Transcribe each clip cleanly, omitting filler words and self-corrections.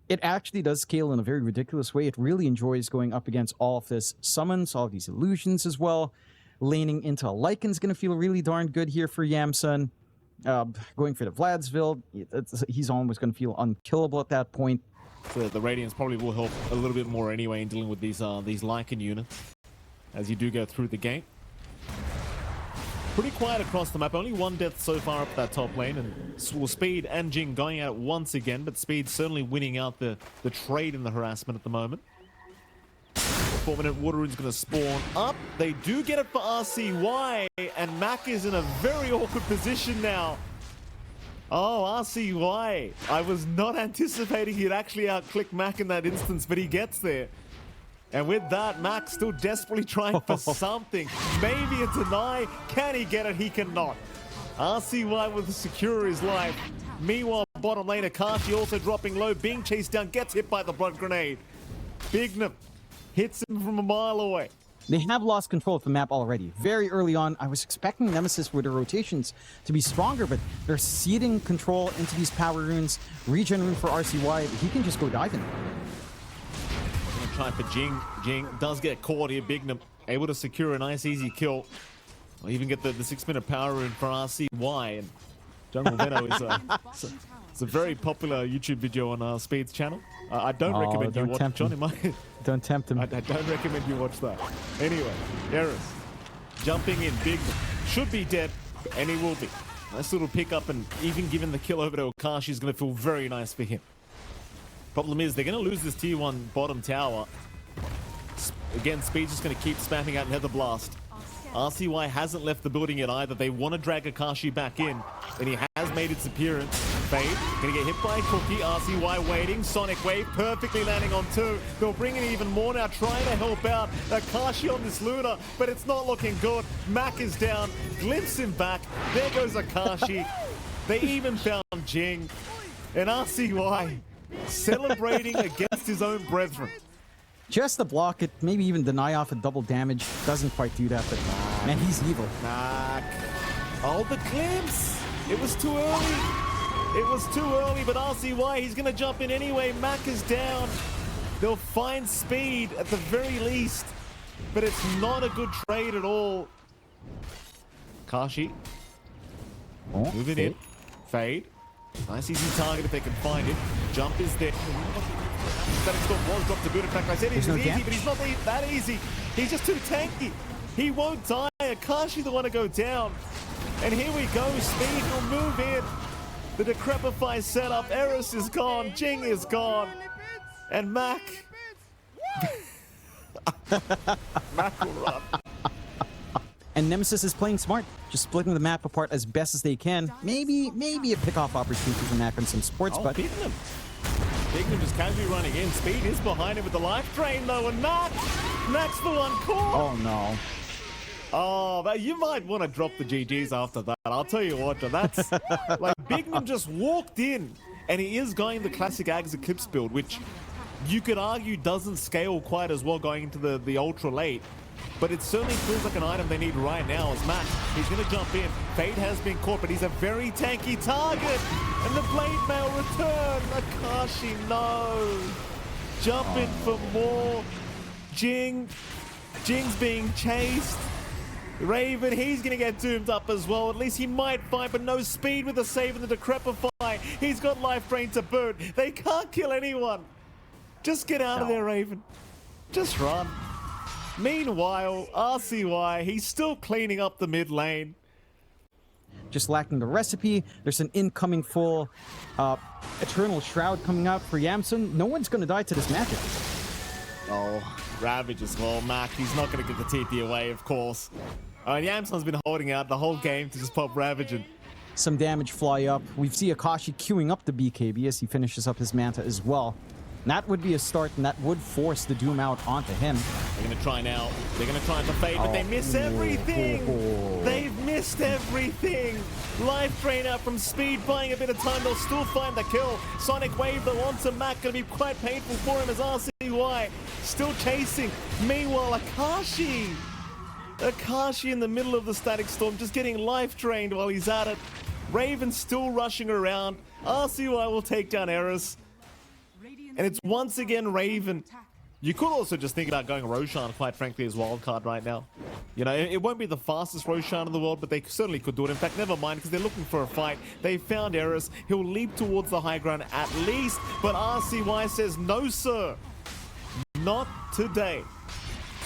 It actually does scale in a very ridiculous way. It really enjoys going up against all of this summons, all of these illusions as well. Laning into a Lycan's going to feel really darn good here for Yamsun. Going for the Vladsville, he's almost going to feel unkillable at that point. So the Radiance probably will help a little bit more anyway in dealing with these Lycan units as you do go through the game. Pretty quiet across the map. Only one death so far up that top lane, and Speed and Jing going at it once again, but Speed certainly winning out the trade in the harassment at the moment. 4-minute Water Rune's going to spawn up. They do get it for RCY, and Mac is in a very awkward position now. Oh, RCY. I was not anticipating he'd actually outclick Mac in that instance, but he gets there. And with that, Mac still desperately trying for something. Maybe a deny. Can he get it? He cannot. RCY will secure his life. Meanwhile, bottom lane, Akashi also dropping low, being chased down, gets hit by the blood grenade. Bignum hits him from a mile away. They have lost control of the map already. Very early on, I was expecting Nemesis with the rotations to be stronger, but they're ceding control into these power runes. Regen rune for RCY, he can just go diving. Try for Jing. Jing does get caught here. Bignum able to secure a nice easy kill. I'll even get the 6-minute power rune for RCY. And Jungle Venom is it's a very popular YouTube video on Speed's channel. I don't recommend you watch it, John. Don't tempt him. I don't recommend you watch that. Anyway, Eris jumping in. Bignum should be dead, and he will be. Nice little pick up, and even given the kill over to Akashi is going to feel very nice for him. Problem is, they're going to lose this tier 1 bottom tower. Again, Speed's just going to keep spamming out Nether Blast. RCY hasn't left the building yet either. They want to drag Akashi back in, and he has made its appearance. Fade, going to get hit by a Cookie. RCY waiting. Sonic Wave perfectly landing on 2. They'll bring in even more now, trying to help out Akashi on this Luna, but it's not looking good. Mac is down. Glimpse him back. There goes Akashi. They even found Jing. And RCY celebrating against his own brethren. Just to block it, maybe even deny off a double damage. Doesn't quite do that, but man, he's evil. Mac. Oh, the glimpse. It was too early. It was too early, but RCY, he's going to jump in anyway. Mac is down. They'll find Speed at the very least, but it's not a good trade at all. Kashi. Moving in. Fade. Nice easy target if they can find it. Jump is there. That storm was dropped to boot. In fact, I said he's easy, but he's not that easy. He's just too tanky. He won't die. Akashi the one to go down. And here we go. Speed will move in. The Decrepify setup. Eris is gone. Jing is gone. And Mac. Mac will run. And Nemesis is playing smart, just splitting the map apart as best as they can. Maybe a pick-off opportunity for Mac on some sports, but Bignum just casually running in. Speed is behind him with the life drain though, and Mac's the one caught. Oh no. Oh, but you might want to drop the GGs after that. I'll tell you what, that's like Bignum just walked in, and he is going the classic Ags Eclipse build, which you could argue doesn't scale quite as well going into the ultra late. But it certainly feels like an item they need right now as Mac. He's going to jump in. Fade has been caught, but he's a very tanky target. And the Blade Mail return. Akashi, no. Jump in for more. Jing's being chased. Raven, he's going to get doomed up as well. At least he might find, but no Speed with the save and the Decrepify. He's got life drain to boot. They can't kill anyone. Just get out of there, Raven. Just run. Meanwhile, RCY, he's still cleaning up the mid lane. Just lacking the recipe. There's an incoming full Eternal Shroud coming out for Yamsun. No one's going to die to this magic. Oh, Ravage as well. Mac, he's not going to get the TP away, of course. Yamsun's been holding out the whole game to just pop Ravage and some damage fly up. We see Akashi queuing up the BKB as he finishes up his Manta as well. And that would be a start, and that would force the Doom out onto him. They're going to try now. They're going to try to fade, but they miss everything. They've missed everything. Life drain out from Speed, buying a bit of time. They'll still find the kill. Sonic Wave, though, onto Mac. Going to be quite painful for him as RCY still chasing. Meanwhile, Akashi in the middle of the Static Storm, just getting life drained while he's at it. Raven still rushing around. RCY will take down Eris. And it's once again Raven. You could also just think about going Roshan, quite frankly, as wildcard right now. You know, it won't be the fastest Roshan in the world, but they certainly could do it. In fact, never mind, because they're looking for a fight. They found Eris. He'll leap towards the high ground at least, but RCY says, no, sir. Not today.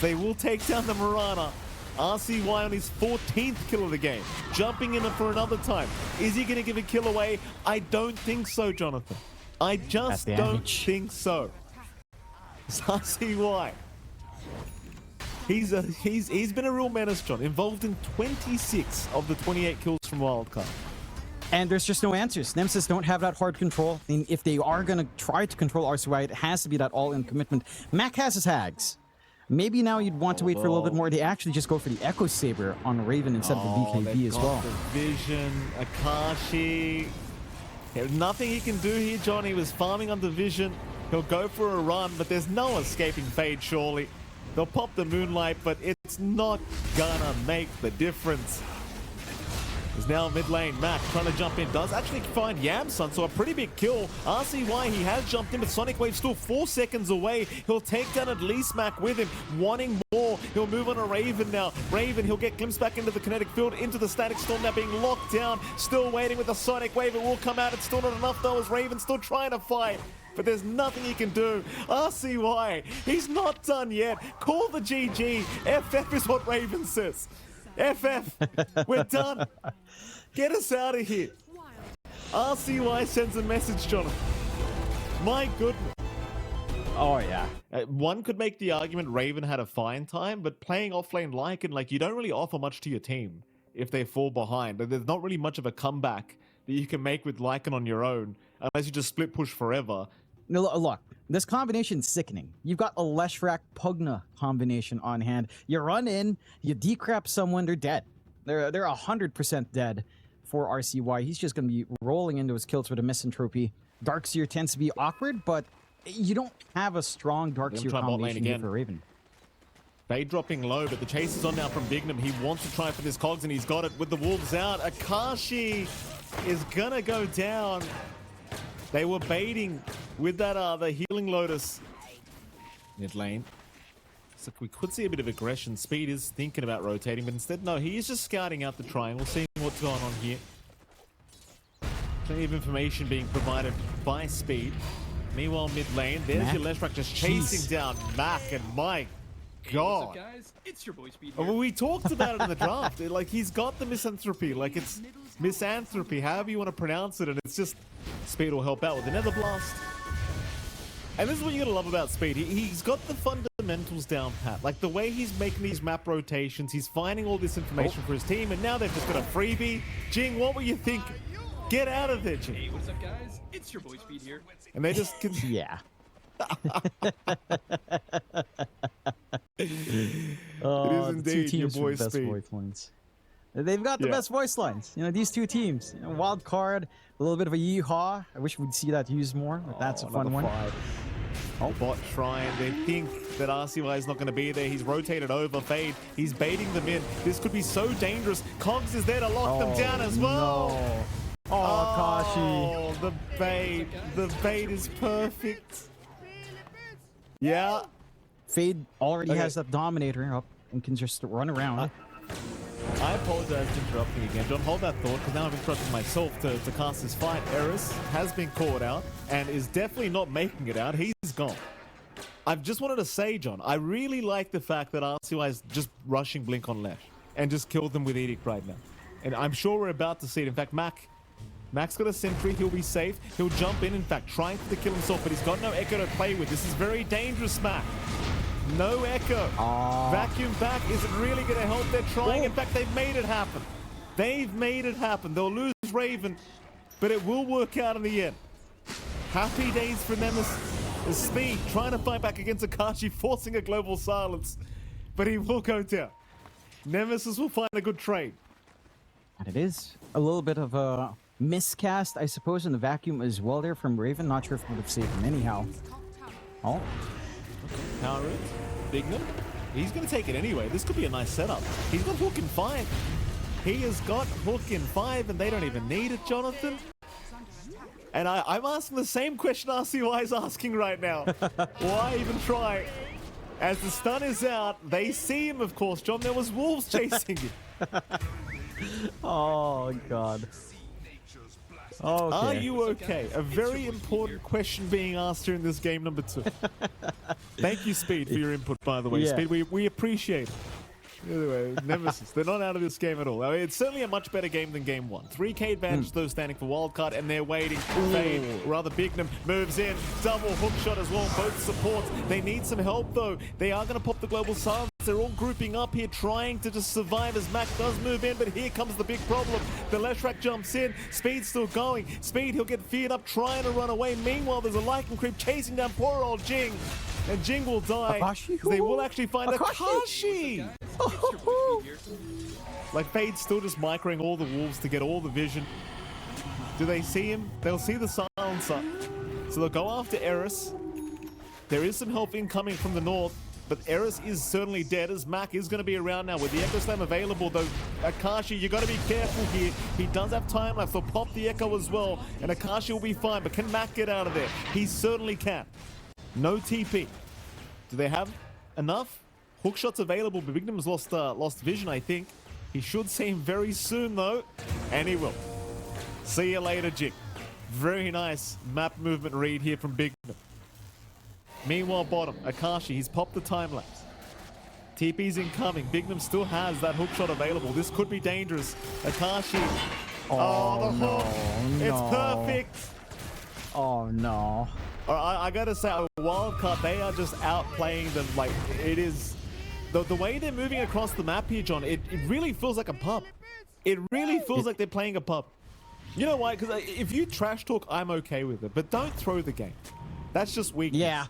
They will take down the Mirana. RCY on his 14th kill of the game. Jumping in for another time. Is he going to give a kill away? I don't think so, Jonathan. I just don't think so. It's RCY. He's been a real menace, John. Involved in 26 of the 28 kills from Wildcard. And there's just no answers. Nemesis don't have that hard control. I mean, if they are going to try to control RCY, it has to be that all-in commitment. Mac has his hags. Maybe now you'd want to wait for a little bit more. They actually just go for the Echo Saber on Raven instead of the BKB as well. The Vision, Akashi. There's nothing he can do here, John. He was farming on the Vision. He'll go for a run, but there's no escaping Fade, surely. They'll pop the Moonlight, but it's not gonna make the difference. Is now mid lane. Mac trying to jump in. Does actually find Yamsun, so a pretty big kill. RCY, he has jumped in, but Sonic Wave still 4 seconds away. He'll take down at least Mac with him, wanting more. He'll move on to Raven now. Raven, he'll get glimpsed back into the kinetic field, into the static storm now being locked down. Still waiting with the Sonic Wave. It will come out. It's still not enough though, as Raven still trying to fight. But there's nothing he can do. RCY, he's not done yet. Call the GG. FF is what Raven says. FF, we're done. Get us out of here. RCY sends a message, Jonathan. My goodness. Oh, yeah. One could make the argument Raven had a fine time, but playing offlane Lycan, like, you don't really offer much to your team if they fall behind. There's not really much of a comeback that you can make with Lycan on your own, unless you just split push forever. No, look, this combination's sickening. You've got a Leshrac Pugna combination on hand. You run in, you decrap someone, they're dead. They're 100% dead for RCY. He's just going to be rolling into his kills with a Misanthropy. Darkseer tends to be awkward, but you don't have a strong Darkseer combination here for Raven. Fade dropping low, but the chase is on now from Bignum. He wants to try for this Cogs, and he's got it with the Wolves out. Akashi is going to go down. They were baiting with that the Healing Lotus mid lane. So we could see a bit of aggression. Speed is thinking about rotating, but instead, no, he is just scouting out the triangle, seeing what's going on here. Plenty of information being provided by Speed. Meanwhile, mid lane, there's your Leshrac just chasing down Mac, and my God. What's up, guys? It's your boy Speed here. here. Well, we talked about it in the draft. Like, he's got the Misanthropy. Like, it's Misanthropy, however you want to pronounce it, and it's just Speed will help out with the Nether Blast. And this is what you gotta love about Speed. He's got the fundamentals down pat. Like, the way he's making these map rotations, he's finding all this information for his team, and now they've just got a freebie. Jing, what were you thinking? Get out of there, Jing. Hey, what's up, guys? It's your boy Speed here. And they just... Yeah. It is indeed your boy best Speed. voice lines. They've got the best voice lines. You know, these two teams. You know, Wildcard, a little bit of a yeehaw. I wish we'd see that used more, but that's a fun one. Bot trying. They think that RCY is not going to be there. He's rotated over. Fade. He's baiting them in. This could be so dangerous. Cogs is there to lock them down as well. No. Oh, Kashi. The bait. The bait is perfect. Yeah. Fade already has that Dominator up and can just run around. I apologize for interrupting again, John. Hold that thought, because now I'm interrupting myself to cast this fight. Eris has been caught out and is definitely not making it out. He's gone. I've just wanted to say, John, I really like the fact that RCY is just rushing Blink on left and just killed them with Edict right now. And I'm sure we're about to see it. In fact, Mac's got a Sentry. He'll be safe. He'll jump in fact, trying to kill himself, but he's got no Echo to play with. This is very dangerous, Mac. No Echo. Vacuum back isn't really going to help. They're trying. In fact, they've made it happen. They've made it happen. They'll lose Raven, but it will work out in the end. Happy days for Nemesis. Speed trying to fight back against Akashi, forcing a global silence, but he will go down. Nemesis will find a good trade. And it is a little bit of a miscast, I suppose, in the vacuum as well there from Raven. Not sure if it would have saved him anyhow. Oh. Power it. Bignum. He's going to take it anyway. This could be a nice setup. He's got Hook in 5. He has got Hook in 5, and they don't even need it, Jonathan. And I'm asking the same question RCY is asking right now. Why even try? As the stun is out, they see him, of course. John, there was wolves chasing him. Oh, God. Okay. Are you okay? A very important question being asked here in this game number 2. Thank you, Speed, for your input, by the way. Yeah. Speed, we appreciate it. Anyway, Nemesis, they're not out of this game at all. I mean, it's certainly a much better game than game 1. 3K advantage, though, standing for Wildcard, and they're waiting. Fade, rather Bignum moves in. Double hook shot as well, both supports. They need some help, though. They are going to pop the global silence. They're all grouping up here, trying to just survive as Mac does move in, but here comes the big problem. The Leshrak jumps in. Speed's still going. Speed, he'll get feared up, trying to run away. Meanwhile, there's a Lycan creep chasing down poor old Jing. And Jing will die. Akashi? They will actually find Akashi. Akashi. It's your boy Speed here. Like, Fade's still just microing all the wolves to get all the vision. Do they see him? They'll see the silencer. So they'll go after Eris. There is some help incoming from the north, but Eris is certainly dead, as Mac is going to be around now with the Echo Slam available, though. Akashi, you got to be careful here. He does have time left. They'll pop the Echo as well, and Akashi will be fine, but can Mac get out of there? He certainly can. No TP. Do they have enough? Hook shots available, but Bignum's lost vision, I think. He should see him very soon, though, and he will. See you later, Jig. Very nice map movement read here from Bignum. Meanwhile, bottom, Akashi, he's popped the time lapse. TP's incoming. Bignum still has that hook shot available. This could be dangerous. Akashi. Oh, the hook. No. It's perfect. Oh, no. I gotta say, Wildcard, they are just outplaying them. Like, it is... The way they're moving across the map here, John, it really feels like a pub. It really feels like they're playing a pub. You know why? Because if you trash talk, I'm okay with it. But don't throw the game. That's just weakness.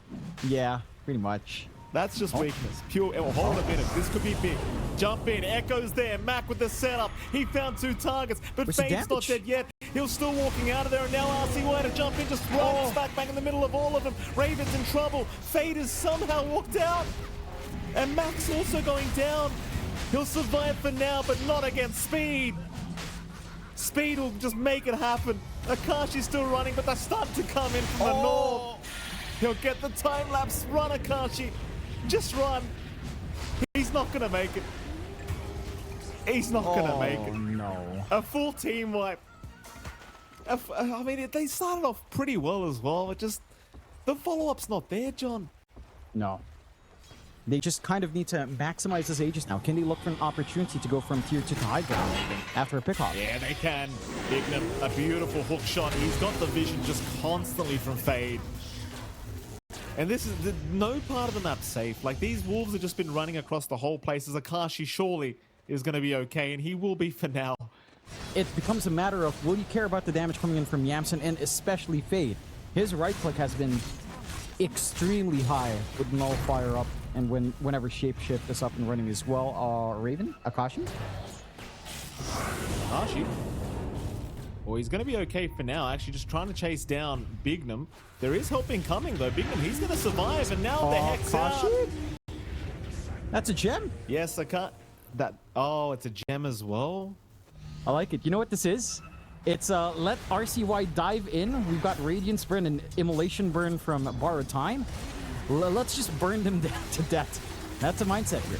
Yeah, pretty much. That's just weakness. Pure. Oh, hold a minute. This could be big. Jump in. Echo's there. Mac with the setup. He found 2 targets, but What's the Fade's not damage? dead yet. He'll still walking out of there, and now RCY to jump in, just throw his back in the middle of all of them. Raven's in trouble. Fade has somehow walked out, and Mac's also going down. He'll survive for now, but not against Speed. Speed will just make it happen. Akashi's still running, but they're starting to come in from the north. He'll get the time lapse. Run, Akashi. Just run. He's not going to make it. He's not going to make it. No. A full team wipe. I mean, they started off pretty well as well. But just the follow-up's not there, John. No. They just kind of need to maximize his ages now. Can they look for an opportunity to go from tier 2 to high ground after a pickoff? Yeah, they can. Bignum, a beautiful hook shot. He's got the vision just constantly from Fade. And this is no part of the map safe. Like, these wolves have just been running across the whole place. As Akashi surely is going to be okay, and he will be for now. It becomes a matter of, will you care about the damage coming in from Yamsen, and especially Fade? His right click has been extremely high with Nullifier up, and whenever Shapeshift is up and running as well. Raven? Akashi? Akashi? Well, he's going to be okay for now. Actually, just trying to chase down Bignum. There is help incoming, though. Bignum, he's going to survive, and now the heck's out. That's a gem. Yes, I can't... it's a gem as well? I like it. You know what this is? It's let RCY dive in. We've got Radiance Burn and Immolation Burn from Borrowed Time. Let's just burn them to death. That's a mindset here.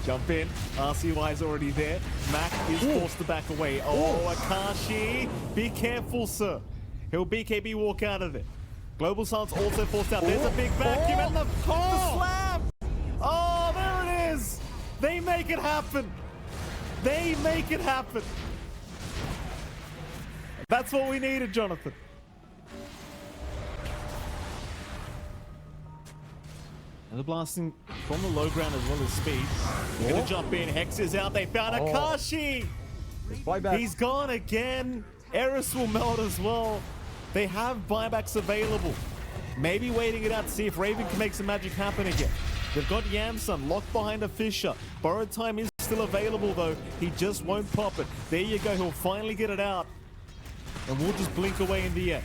Jump in. RCY's already there. Mac is forced to back away. Oh, Akashi. Be careful, sir. He'll BKB walk out of it. Global Silence also forced out. There's a big vacuum and the slam. Oh, there it is. They make it happen. They make it happen. That's what we needed, Jonathan. And the blasting from the low ground as well as Speed. Gonna jump in. Hex is out. They found Akashi. Buyback. He's gone again. Eris will melt as well. They have buybacks available. Maybe waiting it out to see if Raven can make some magic happen again. They've got Yamsun locked behind a Fisher. Borrowed Time is still available, though. He just won't pop it. There you go. He'll finally get it out. And we'll just blink away in the air.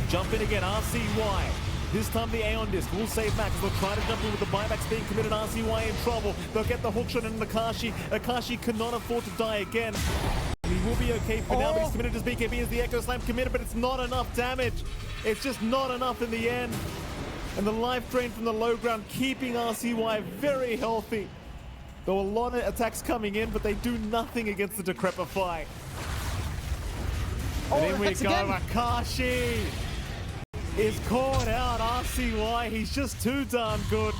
Jump in again. RCY. This time the Aeon Disc will save Max. They'll try to jump in with the buybacks being committed. RCY in trouble. They'll get the hook shot in Akashi. Akashi cannot afford to die again. He will be okay for now, but he's committed as BKB as the Echo Slam committed, but it's not enough damage. It's just not enough in the end. And the life drain from the low ground keeping RCY very healthy. There were a lot of attacks coming in, but they do nothing against the Decrepify. And in we go, Akashi is caught out. RCY, he's just too darn good.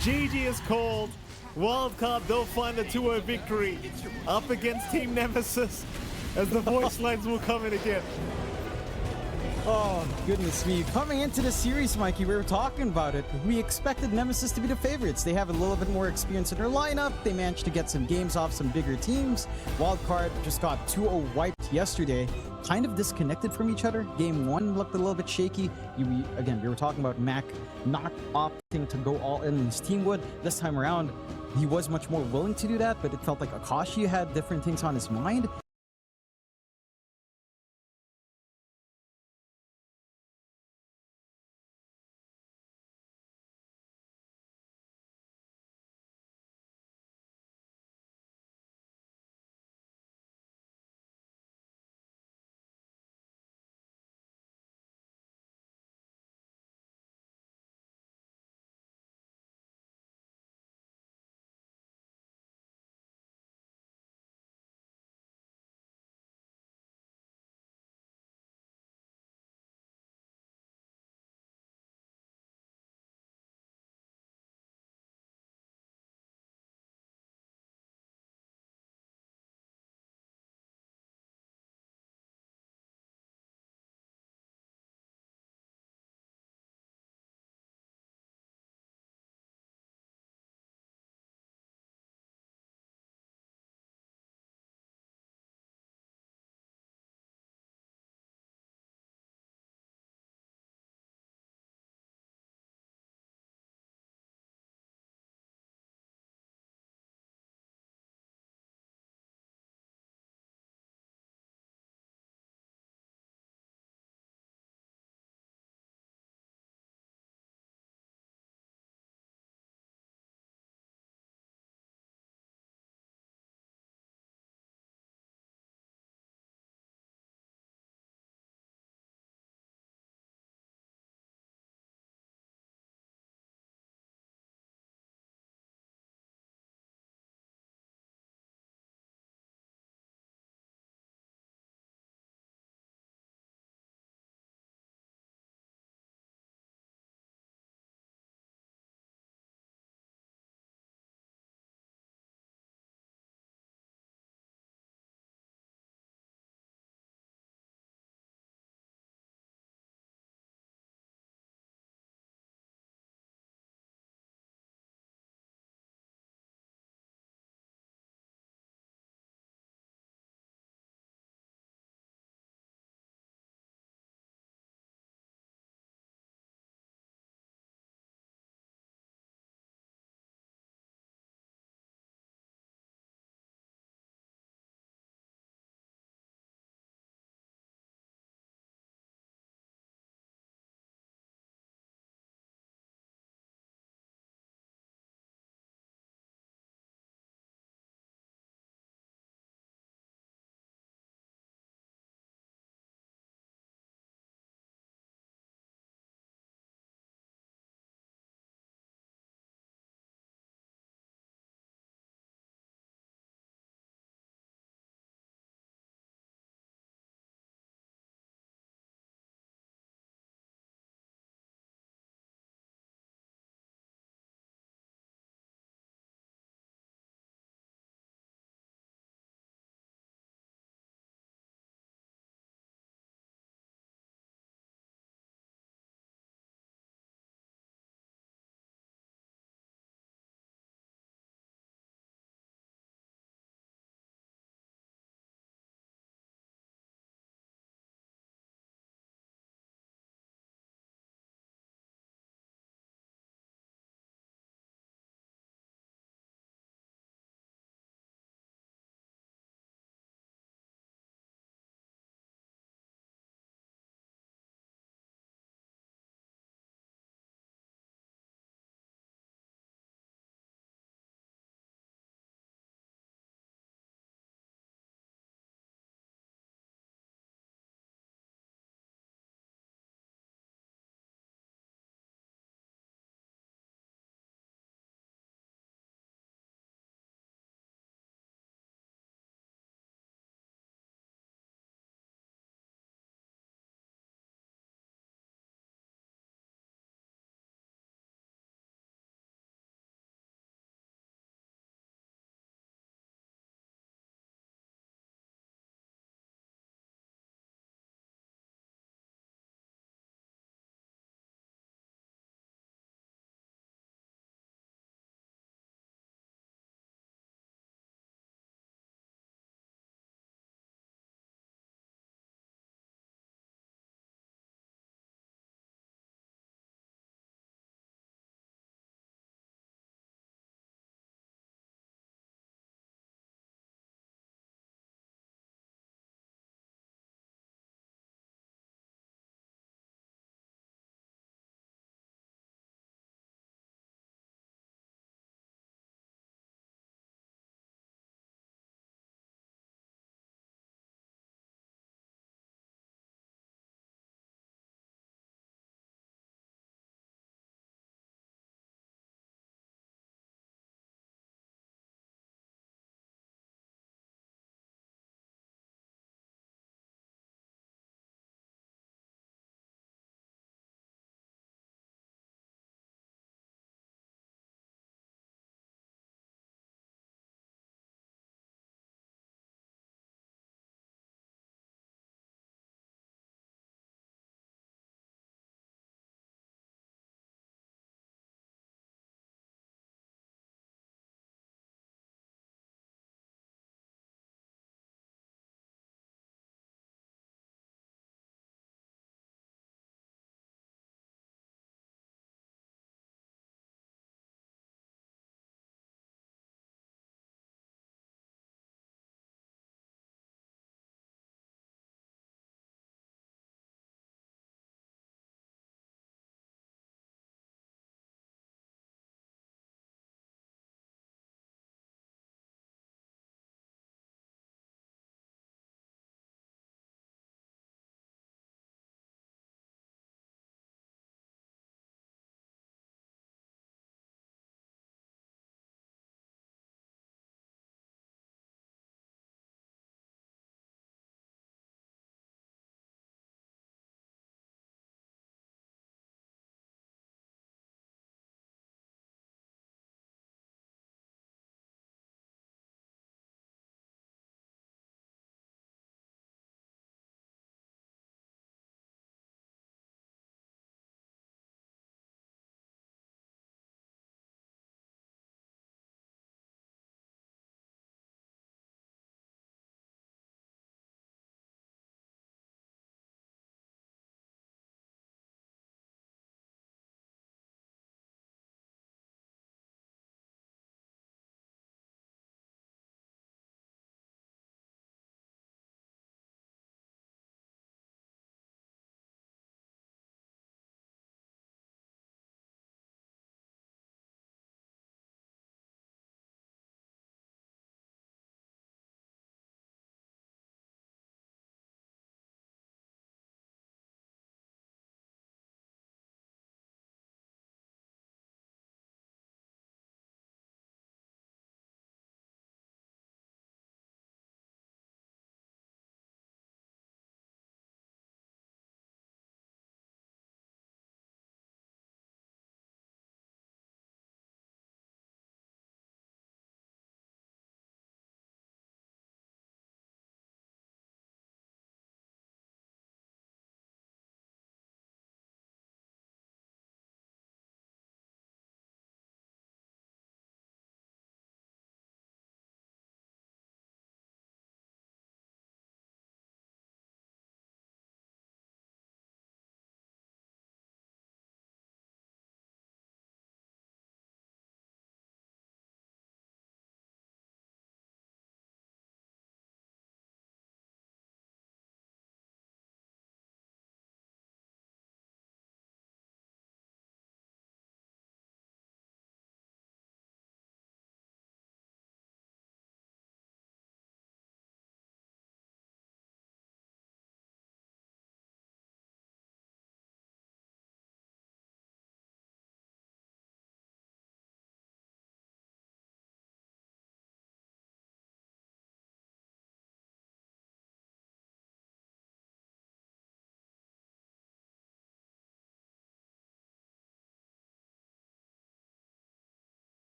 GG is called. Wildcard, they'll find the 2-0 victory up against Team Nemesis as the voice lines will come in again. Oh, goodness me. Coming into the series, Mikey, we were talking about it. We expected Nemesis to be the favorites. They have a little bit more experience in their lineup. They managed to get some games off some bigger teams. Wildcard just got 2-0 wiped yesterday. Kind of disconnected from each other. Game 1 looked a little bit shaky. Again, we were talking about Mac not opting to go all in his team would. This time around, he was much more willing to do that, but it felt like Akashi had different things on his mind.